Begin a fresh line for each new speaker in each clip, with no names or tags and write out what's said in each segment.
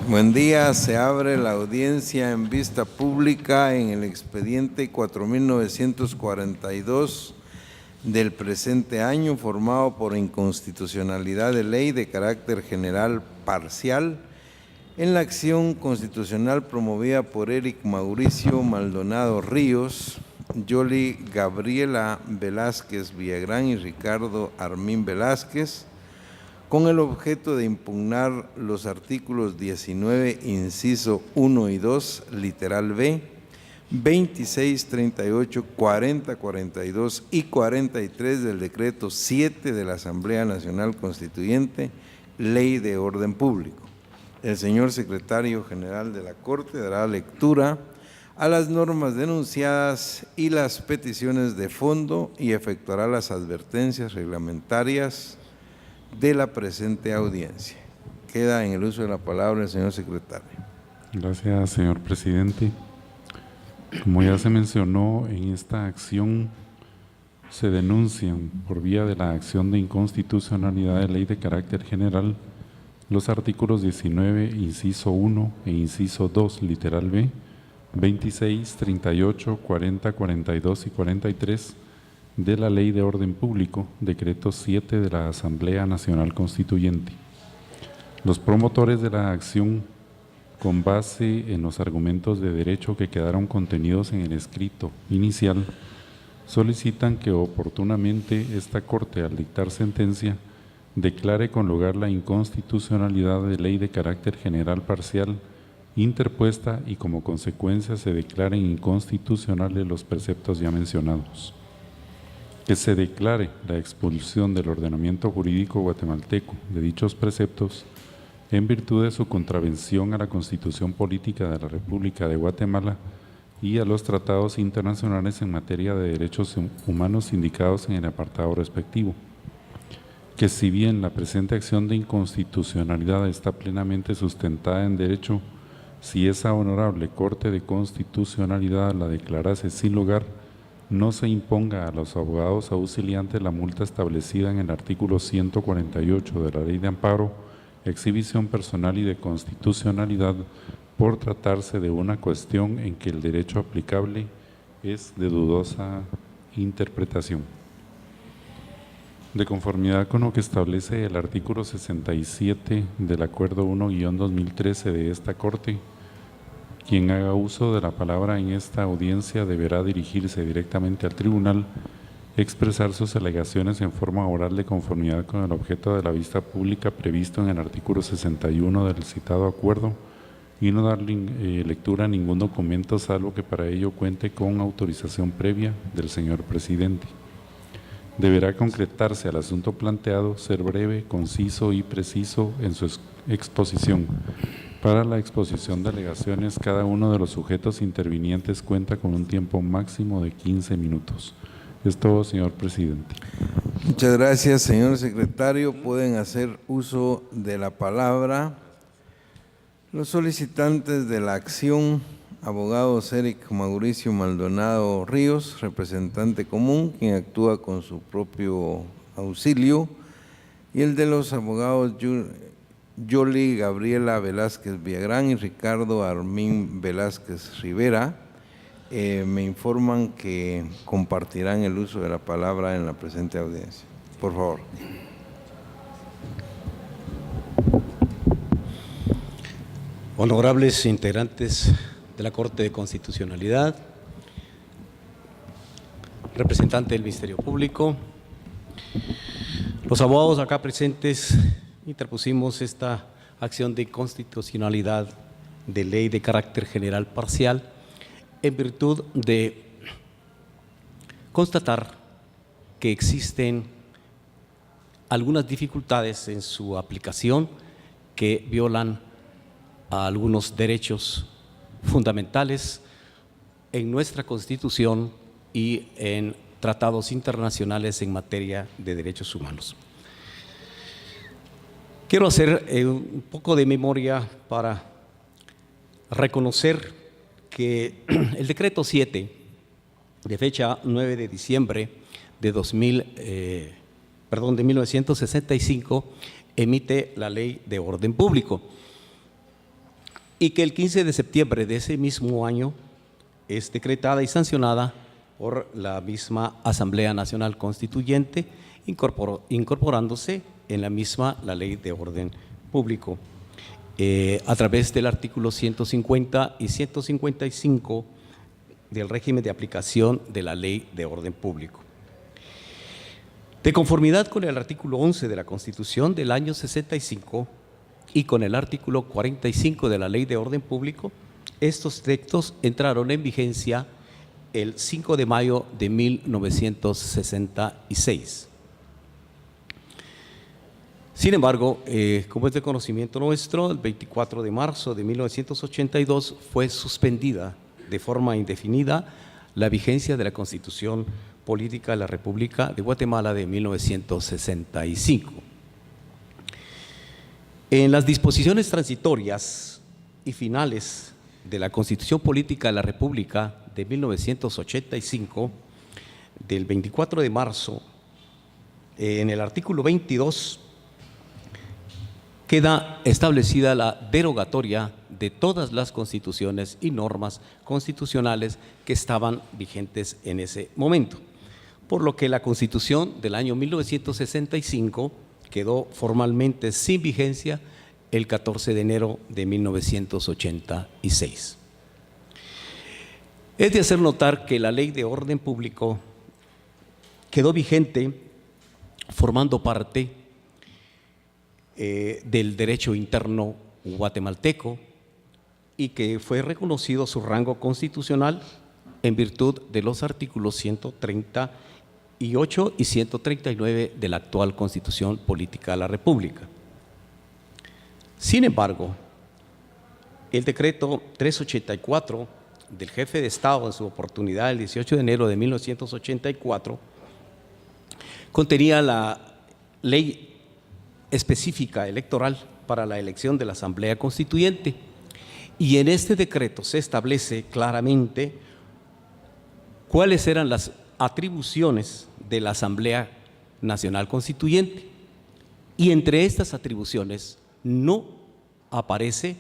Buen día, se abre la audiencia en vista pública en el expediente 4942 del presente año, formado por inconstitucionalidad de ley de carácter general parcial en la acción constitucional promovida por Eric Mauricio Maldonado Ríos, Yoli Gabriela Velázquez Villagrán y Ricardo Armín Velázquez, con el objeto de impugnar los artículos 19, inciso 1 y 2, literal B, 26, 38, 40, 42 y 43 del decreto 7 de la Asamblea Nacional Constituyente, Ley de Orden Público. El señor secretario general de la Corte dará lectura a las normas denunciadas y las peticiones de fondo y efectuará las advertencias reglamentarias de la presente audiencia. Queda en el uso de la palabra el señor secretario.
Gracias, señor presidente. Como ya se mencionó, en esta acción se denuncian por vía de la acción de inconstitucionalidad de ley de carácter general los artículos 19, inciso 1 e inciso 2, literal B, 26, 38, 40, 42 y 43 de la Ley de Orden Público, decreto 7 de la Asamblea Nacional Constituyente. Los promotores de la acción, con base en los argumentos de derecho que quedaron contenidos en el escrito inicial, solicitan que oportunamente esta Corte, al dictar sentencia, declare con lugar la inconstitucionalidad de ley de carácter general parcial interpuesta y como consecuencia se declaren inconstitucionales los preceptos ya mencionados. Que se declare la expulsión del ordenamiento jurídico guatemalteco de dichos preceptos en virtud de su contravención a la Constitución Política de la República de Guatemala y a los tratados internacionales en materia de derechos humanos indicados en el apartado respectivo. Que si bien la presente acción de inconstitucionalidad está plenamente sustentada en derecho, si esa honorable Corte de Constitucionalidad la declarase sin lugar, no se imponga a los abogados auxiliantes la multa establecida en el artículo 148 de la Ley de Amparo, Exhibición Personal y de Constitucionalidad por tratarse de una cuestión en que el derecho aplicable es de dudosa interpretación. De conformidad con lo que establece el artículo 67 del Acuerdo 1-2013 de esta Corte, quien haga uso de la palabra en esta audiencia deberá dirigirse directamente al tribunal, expresar sus alegaciones en forma oral de conformidad con el objeto de la vista pública previsto en el artículo 61 del citado acuerdo y no dar lectura a ningún documento salvo que para ello cuente con autorización previa del señor presidente. Deberá concretarse al asunto planteado, ser breve, conciso y preciso en su exposición. Para la exposición de alegaciones, cada uno de los sujetos intervinientes cuenta con un tiempo máximo de 15 minutos. Es todo, señor presidente.
Muchas gracias, señor secretario. Pueden hacer uso de la palabra los solicitantes de la acción, abogados Eric Mauricio Maldonado Ríos, representante común, quien actúa con su propio auxilio, y el de los abogados Yoli Gabriela Velázquez Villagrán y Ricardo Armín Velázquez Rivera. Me informan que compartirán el uso de la palabra en la presente audiencia. Por favor.
Honorables integrantes de la Corte de Constitucionalidad, representante del Ministerio Público, los abogados acá presentes interpusimos esta acción de inconstitucionalidad de ley de carácter general parcial en virtud de constatar que existen algunas dificultades en su aplicación que violan a algunos derechos fundamentales en nuestra Constitución y en tratados internacionales en materia de derechos humanos. Quiero hacer un poco de memoria para reconocer que el decreto 7 de fecha 9 de diciembre de 1965 emite la Ley de Orden Público. y que el 15 de septiembre de ese mismo año es decretada y sancionada por la misma Asamblea Nacional Constituyente, incorporándose en la misma la Ley de Orden Público, a través del artículo 150 y 155 del régimen de aplicación de la Ley de Orden Público. De conformidad con el artículo 11 de la Constitución del año 65 y con el artículo 45 de la Ley de Orden Público, estos textos entraron en vigencia el 5 de mayo de 1966. Sin embargo, como es de conocimiento nuestro, el 24 de marzo de 1982 fue suspendida de forma indefinida la vigencia de la Constitución Política de la República de Guatemala de 1965. En las disposiciones transitorias y finales de la Constitución Política de la República de 1985, del 24 de marzo, en el artículo 22, queda establecida la derogatoria de todas las constituciones y normas constitucionales que estaban vigentes en ese momento, por lo que la Constitución del año 1965 quedó formalmente sin vigencia el 14 de enero de 1986. Es de hacer notar que la Ley de Orden Público quedó vigente formando parte del derecho interno guatemalteco y que fue reconocido su rango constitucional en virtud de los artículos 138 y 139 de la actual Constitución Política de la República. Sin embargo, el decreto 384 del jefe de Estado en su oportunidad el 18 de enero de 1984 contenía la ley específica electoral para la elección de la Asamblea Constituyente, y en este decreto se establece claramente cuáles eran las atribuciones de la Asamblea Nacional Constituyente, y entre estas atribuciones no aparece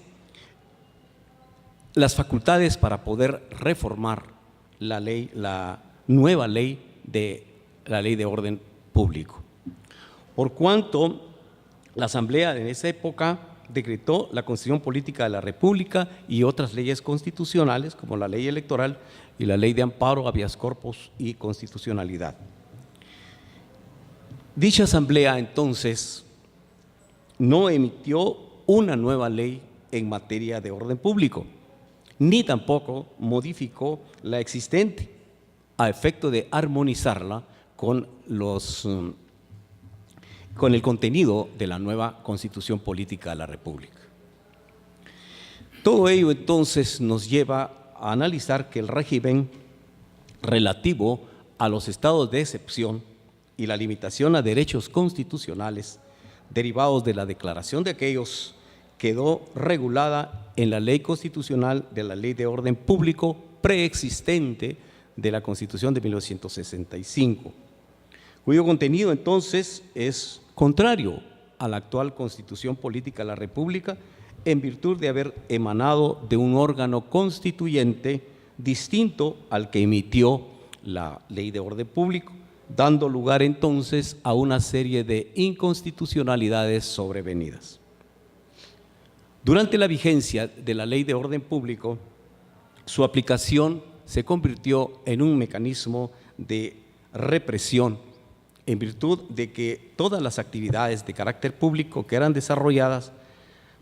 las facultades para poder reformar la ley, la nueva ley de la Ley de Orden Público, por cuanto la Asamblea en esa época decretó la Constitución Política de la República y otras leyes constitucionales como la Ley Electoral y la Ley de Amparo, Habeas Corpus y Constitucionalidad. Dicha Asamblea entonces no emitió una nueva ley en materia de orden público, ni tampoco modificó la existente a efecto de armonizarla con el contenido de la nueva Constitución Política de la República. Todo ello entonces nos lleva a analizar que el régimen relativo a los estados de excepción y la limitación a derechos constitucionales derivados de la declaración de aquellos quedó regulada en la Ley Constitucional de la Ley de Orden Público preexistente de la Constitución de 1965, cuyo contenido entonces es contrario a la actual Constitución Política de la República en virtud de haber emanado de un órgano constituyente distinto al que emitió la Ley de Orden Público, dando lugar entonces a una serie de inconstitucionalidades sobrevenidas. Durante la vigencia de la Ley de Orden Público, su aplicación se convirtió en un mecanismo de represión en virtud de que todas las actividades de carácter público que eran desarrolladas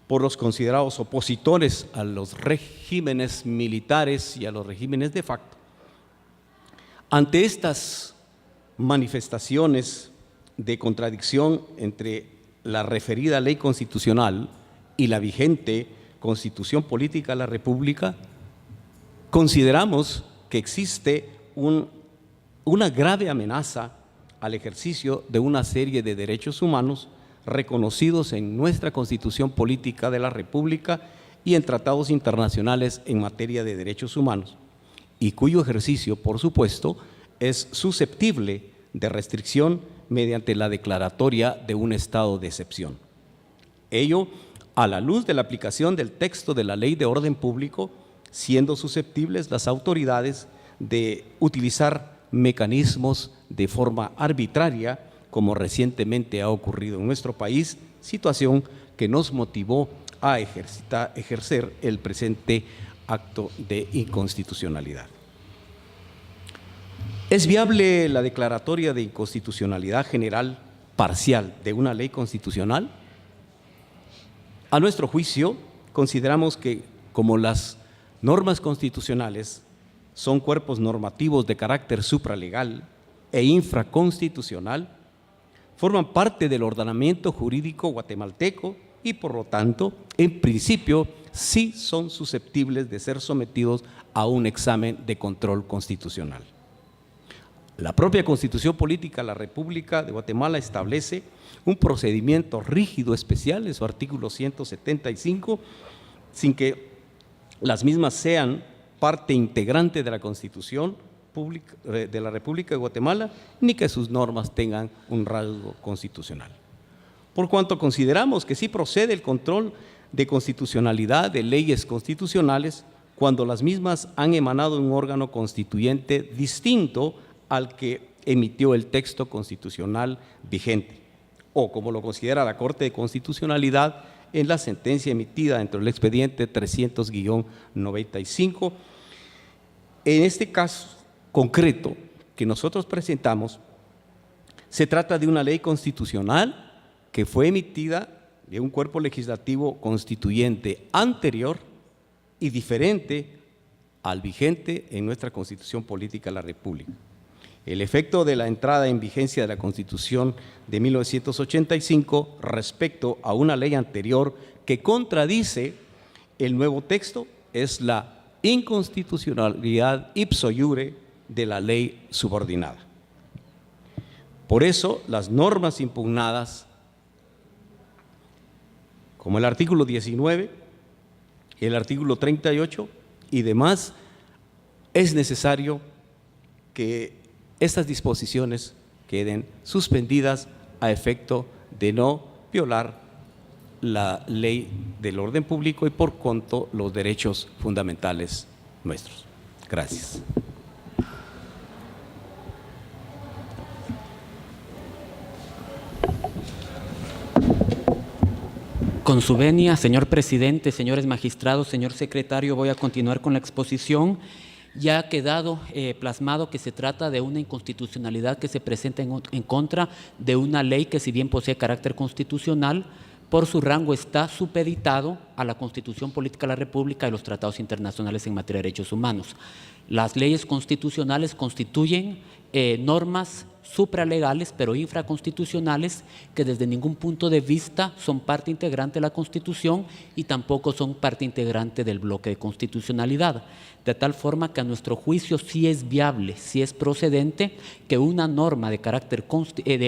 por los considerados opositores a los regímenes militares y a los regímenes de facto, ante estas manifestaciones de contradicción entre la referida ley constitucional y la vigente Constitución Política de la República, consideramos que existe una grave amenaza al ejercicio de una serie de derechos humanos reconocidos en nuestra Constitución Política de la República y en tratados internacionales en materia de derechos humanos, y cuyo ejercicio, por supuesto, es susceptible de restricción mediante la declaratoria de un estado de excepción. Ello a la luz de la aplicación del texto de la Ley de Orden Público, siendo susceptibles las autoridades de utilizar mecanismos de forma arbitraria, como recientemente ha ocurrido en nuestro país, situación que nos motivó a ejercer el presente acto de inconstitucionalidad. ¿Es viable la declaratoria de inconstitucionalidad general parcial de una ley constitucional? A nuestro juicio, consideramos que como las normas constitucionales son cuerpos normativos de carácter supralegal e infraconstitucional, forman parte del ordenamiento jurídico guatemalteco y, por lo tanto, en principio, sí son susceptibles de ser sometidos a un examen de control constitucional. La propia Constitución Política de la República de Guatemala establece un procedimiento rígido especial en su artículo 175, sin que las mismas sean parte integrante de la Constitución de la República de Guatemala, ni que sus normas tengan un rasgo constitucional. Por cuanto consideramos que sí procede el control de constitucionalidad de leyes constitucionales cuando las mismas han emanado de un órgano constituyente distinto al que emitió el texto constitucional vigente, o como lo considera la Corte de Constitucionalidad en la sentencia emitida dentro del expediente 300-95. En este caso concreto que nosotros presentamos, se trata de una ley constitucional que fue emitida de un cuerpo legislativo constituyente anterior y diferente al vigente en nuestra Constitución Política de la República. El efecto de la entrada en vigencia de la Constitución de 1985 respecto a una ley anterior que contradice el nuevo texto es la inconstitucionalidad ipso iure de la ley subordinada. Por eso, las normas impugnadas, como el artículo 19, el artículo 38 y demás, es necesario que estas disposiciones queden suspendidas a efecto de no violar la ley del orden público y por cuanto los derechos fundamentales nuestros. Gracias.
Con su venia, señor presidente, señores magistrados, señor secretario, voy a continuar con la exposición. Ya ha quedado plasmado que se trata de una inconstitucionalidad que se presenta en contra de una ley que, si bien posee carácter constitucional, por su rango está supeditado a la Constitución Política de la República y los tratados internacionales en materia de derechos humanos. Las leyes constitucionales constituyen normas supralegales, pero infraconstitucionales, que desde ningún punto de vista son parte integrante de la Constitución y tampoco son parte integrante del bloque de constitucionalidad. De tal forma que a nuestro juicio sí es viable, sí es procedente que una norma de carácter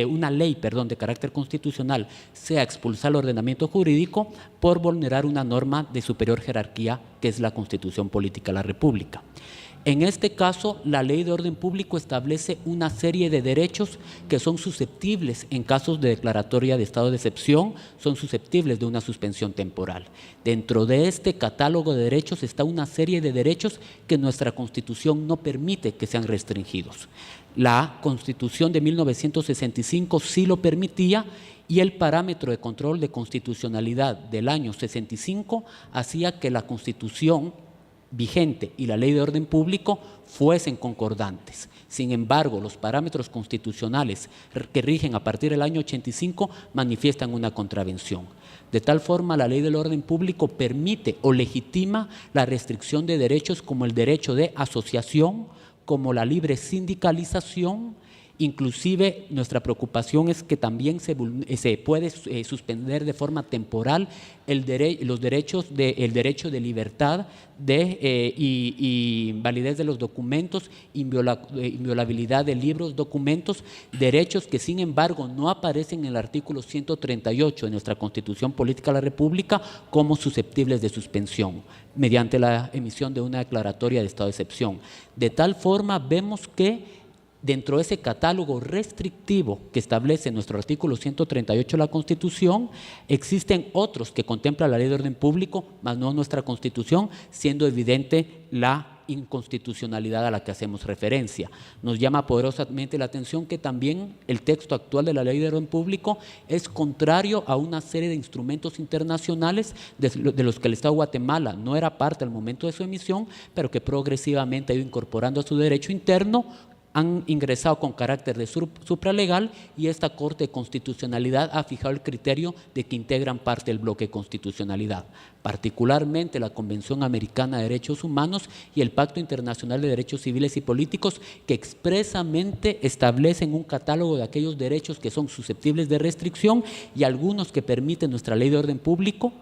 una ley de carácter constitucional sea expulsada del ordenamiento jurídico por vulnerar una norma de superior jerarquía que es la Constitución Política de la República. En este caso, la Ley de Orden Público establece una serie de derechos que son susceptibles, en casos de declaratoria de estado de excepción, son susceptibles de una suspensión temporal. Dentro de este catálogo de derechos está una serie de derechos que nuestra Constitución no permite que sean restringidos. La Constitución de 1965 sí lo permitía, y el parámetro de control de constitucionalidad del año 65 hacía que la Constitución vigente y la Ley de Orden Público fuesen concordantes. Sin embargo, los parámetros constitucionales que rigen a partir del año 85 manifiestan una contravención. De tal forma, la Ley del Orden Público permite o legitima la restricción de derechos como el derecho de asociación, como la libre sindicalización. Inclusive nuestra preocupación es que también se puede suspender de forma temporal el derecho de libertad y validez de los documentos, inviolabilidad de libros, documentos, derechos que sin embargo no aparecen en el artículo 138 de nuestra Constitución Política de la República como susceptibles de suspensión, mediante la emisión de una declaratoria de estado de excepción. De tal forma vemos que dentro de ese catálogo restrictivo que establece nuestro artículo 138 de la Constitución, existen otros que contempla la Ley de Orden Público, mas no nuestra Constitución, siendo evidente la inconstitucionalidad a la que hacemos referencia. Nos llama poderosamente la atención que también el texto actual de la Ley de Orden Público es contrario a una serie de instrumentos internacionales de los que el Estado de Guatemala no era parte al momento de su emisión, pero que progresivamente ha ido incorporando a su derecho interno, han ingresado con carácter de supralegal, y esta Corte de Constitucionalidad ha fijado el criterio de que integran parte del bloque de constitucionalidad, particularmente la Convención Americana de Derechos Humanos y el Pacto Internacional de Derechos Civiles y Políticos, que expresamente establecen un catálogo de aquellos derechos que son susceptibles de restricción, y algunos que permite nuestra Ley de Orden Público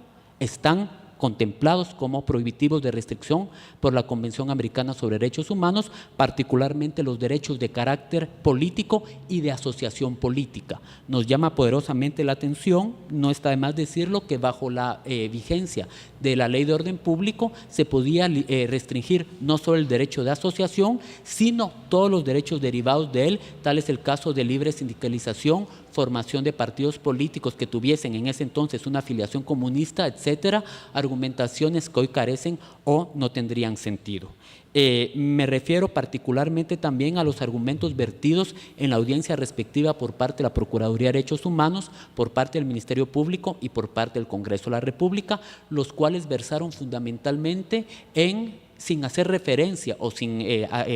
están contemplados como prohibitivos de restricción por la Convención Americana sobre Derechos Humanos, particularmente los derechos de carácter político y de asociación política. Nos llama poderosamente la atención, no está de más decirlo, que bajo la vigencia de la Ley de Orden Público se podía restringir no solo el derecho de asociación, sino todos los derechos derivados de él. Tal es el caso de libre sindicalización, formación de partidos políticos que tuviesen en ese entonces una afiliación comunista, etcétera, argumentaciones que hoy carecen o no tendrían sentido. Me refiero particularmente también a los argumentos vertidos en la audiencia respectiva por parte de la Procuraduría de Derechos Humanos, por parte del Ministerio Público y por parte del Congreso de la República, los cuales versaron fundamentalmente sin hacer referencia o sin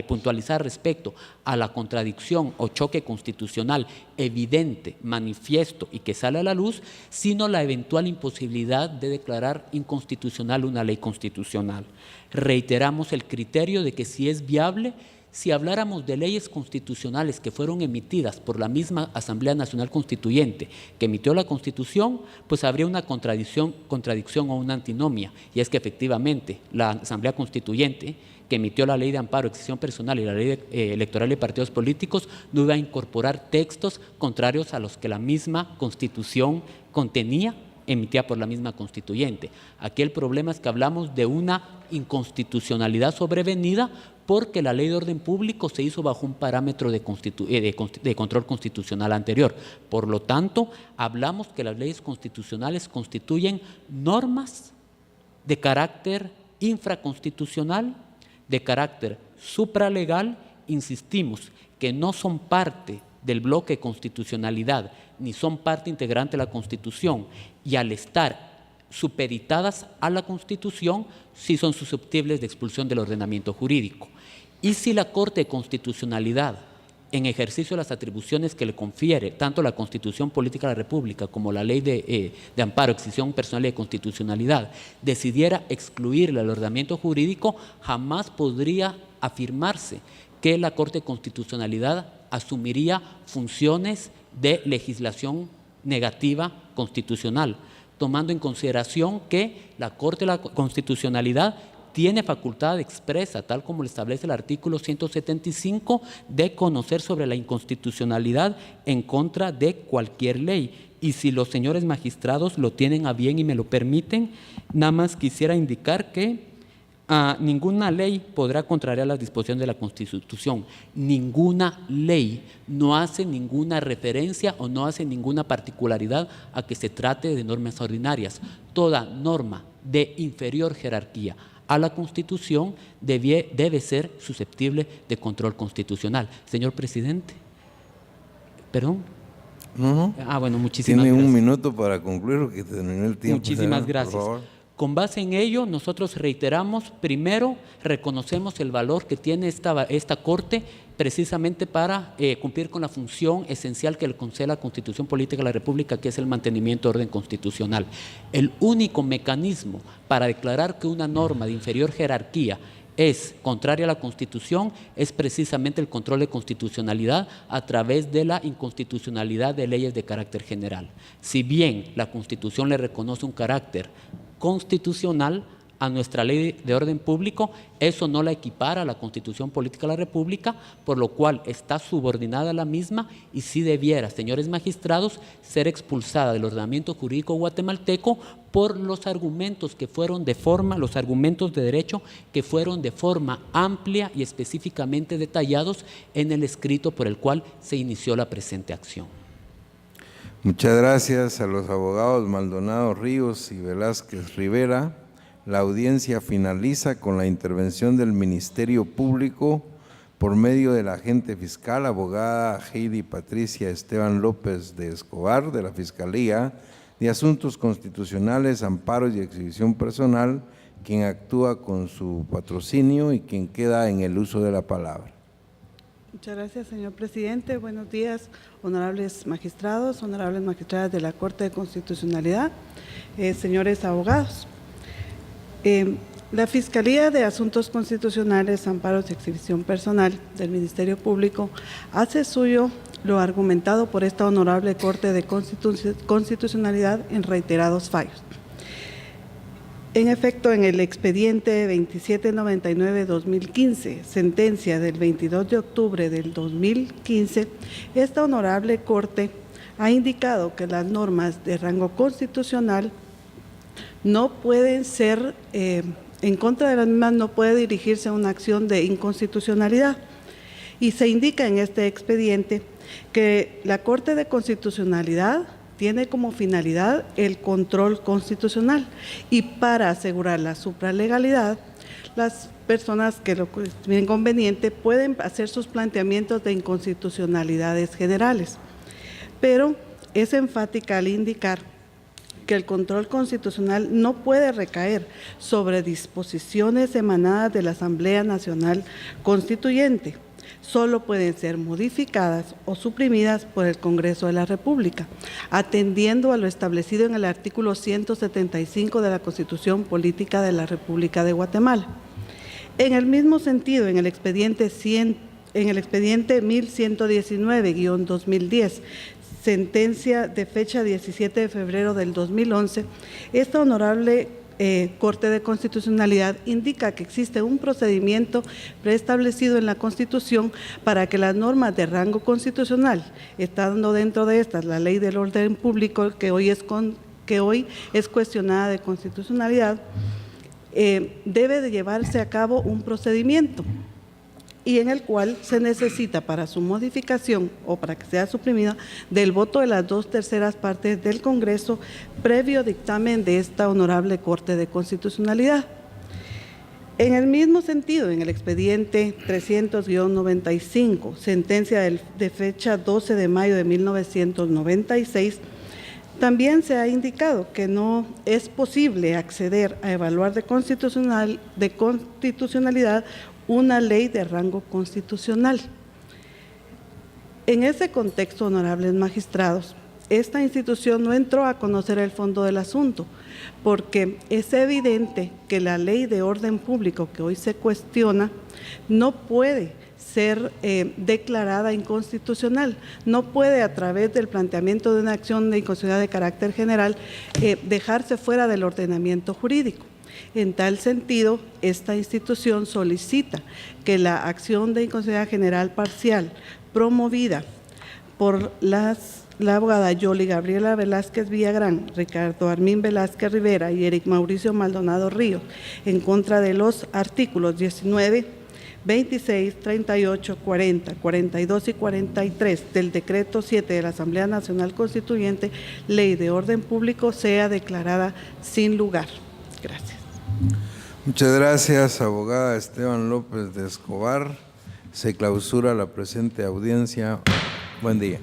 puntualizar respecto a la contradicción o choque constitucional evidente, manifiesto y que sale a la luz, sino la eventual imposibilidad de declarar inconstitucional una ley constitucional. Reiteramos el criterio de que si es viable, si habláramos de leyes constitucionales que fueron emitidas por la misma Asamblea Nacional Constituyente que emitió la Constitución, pues habría una contradicción o una antinomia, y es que efectivamente la Asamblea Constituyente que emitió la Ley de Amparo, Excesión Personal y la Ley Electoral de Partidos Políticos no iba a incorporar textos contrarios a los que la misma Constitución contenía, emitida por la misma Constituyente. Aquí el problema es que hablamos de una inconstitucionalidad sobrevenida porque la Ley de Orden Público se hizo bajo un parámetro de control constitucional anterior. Por lo tanto, hablamos que las leyes constitucionales constituyen normas de carácter infraconstitucional, de carácter supralegal, insistimos, que no son parte del bloque de constitucionalidad, ni son parte integrante de la Constitución, y al estar supeditadas a la Constitución, sí son susceptibles de expulsión del ordenamiento jurídico. Y si la Corte de Constitucionalidad, en ejercicio de las atribuciones que le confiere tanto la Constitución Política de la República como la Ley de Amparo, Excesión Personal y de Constitucionalidad, decidiera excluirle al ordenamiento jurídico, jamás podría afirmarse que la Corte de Constitucionalidad asumiría funciones de legislación negativa constitucional, tomando en consideración que la Corte de la Constitucionalidad tiene facultad expresa, tal como lo establece el artículo 175, de conocer sobre la inconstitucionalidad en contra de cualquier ley. Y si los señores magistrados lo tienen a bien y me lo permiten, nada más quisiera indicar que ninguna ley podrá contrariar las disposiciones de la Constitución. Ninguna ley no hace ninguna referencia o no hace ninguna particularidad a que se trate de normas ordinarias. Toda norma de inferior jerarquía a la Constitución debe ser susceptible de control constitucional. Señor presidente, perdón.
No.
Bueno, muchísimas
gracias. Tiene un minuto para concluir porque terminó el tiempo.
Muchísimas gracias. Por favor. Con base en ello, nosotros reiteramos, primero, reconocemos el valor que tiene esta Corte precisamente para cumplir con la función esencial que le concede la Constitución Política de la República, que es el mantenimiento de orden constitucional. El único mecanismo para declarar que una norma de inferior jerarquía es contraria a la Constitución es precisamente el control de constitucionalidad a través de la inconstitucionalidad de leyes de carácter general. Si bien la Constitución le reconoce un carácter constitucional a nuestra ley de orden público. Eso no la equipara a la Constitución Política de la República, por lo cual está subordinada a la misma y sí debiera, señores magistrados, ser expulsada del ordenamiento jurídico guatemalteco por los argumentos que fueron los argumentos de derecho que fueron de forma amplia y específicamente detallados en el escrito por el cual se inició la presente acción.
Muchas gracias a los abogados Maldonado Ríos y Velázquez Rivera. La audiencia finaliza con la intervención del Ministerio Público por medio del agente fiscal, abogada Heidi Patricia Esteban López de Escobar, de la Fiscalía de Asuntos Constitucionales, Amparos y Exhibición Personal, quien actúa con su patrocinio y quien queda en el uso de la palabra.
Muchas gracias, señor presidente. Buenos días, honorables magistrados, honorables magistradas de la Corte de Constitucionalidad, señores abogados. La Fiscalía de Asuntos Constitucionales, Amparos y Exhibición Personal del Ministerio Público hace suyo lo argumentado por esta honorable Corte de Constitucionalidad en reiterados fallos. En efecto, en el expediente 2799-2015, sentencia del 22 de octubre del 2015, esta honorable Corte ha indicado que las normas de rango constitucional no pueden ser, en contra de las mismas no puede dirigirse a una acción de inconstitucionalidad. Y se indica en este expediente que la Corte de Constitucionalidad tiene como finalidad el control constitucional y para asegurar la supralegalidad, las personas que lo consideren conveniente pueden hacer sus planteamientos de inconstitucionalidades generales. Pero es enfática al indicar que el control constitucional no puede recaer sobre disposiciones emanadas de la Asamblea Nacional Constituyente. Solo pueden ser modificadas o suprimidas por el Congreso de la República, atendiendo a lo establecido en el artículo 175 de la Constitución Política de la República de Guatemala. En el mismo sentido, en el expediente 1119-2010, sentencia de fecha 17 de febrero del 2011, esta honorable Corte de Constitucionalidad indica que existe un procedimiento preestablecido en la Constitución para que las normas de rango constitucional, estando dentro de estas la Ley del Orden Público, que hoy es cuestionada de constitucionalidad, debe de llevarse a cabo un procedimiento y en el cual se necesita para su modificación o para que sea suprimida del voto de las 2/3 partes del Congreso previo dictamen de esta honorable Corte de Constitucionalidad. En el mismo sentido, en el expediente 300-95, sentencia de fecha 12 de mayo de 1996, también se ha indicado que no es posible acceder a evaluar de constitucionalidad una ley de rango constitucional. En ese contexto, honorables magistrados, esta institución no entró a conocer el fondo del asunto, porque es evidente que la ley de orden público que hoy se cuestiona no puede ser declarada inconstitucional, no puede a través del planteamiento de una acción de inconstitucionalidad de carácter general dejarse fuera del ordenamiento jurídico. En tal sentido, esta institución solicita que la acción de inconstitucionalidad general parcial promovida por la abogada Yoli Gabriela Velázquez Villagrán, Ricardo Armín Velázquez Rivera y Eric Mauricio Maldonado Ríos en contra de los artículos 19, 26, 38, 40, 42 y 43 del Decreto 7 de la Asamblea Nacional Constituyente, Ley de Orden Público, sea declarada sin lugar. Gracias.
Muchas gracias, abogada Esteban López de Escobar. Se clausura la presente audiencia. Buen día.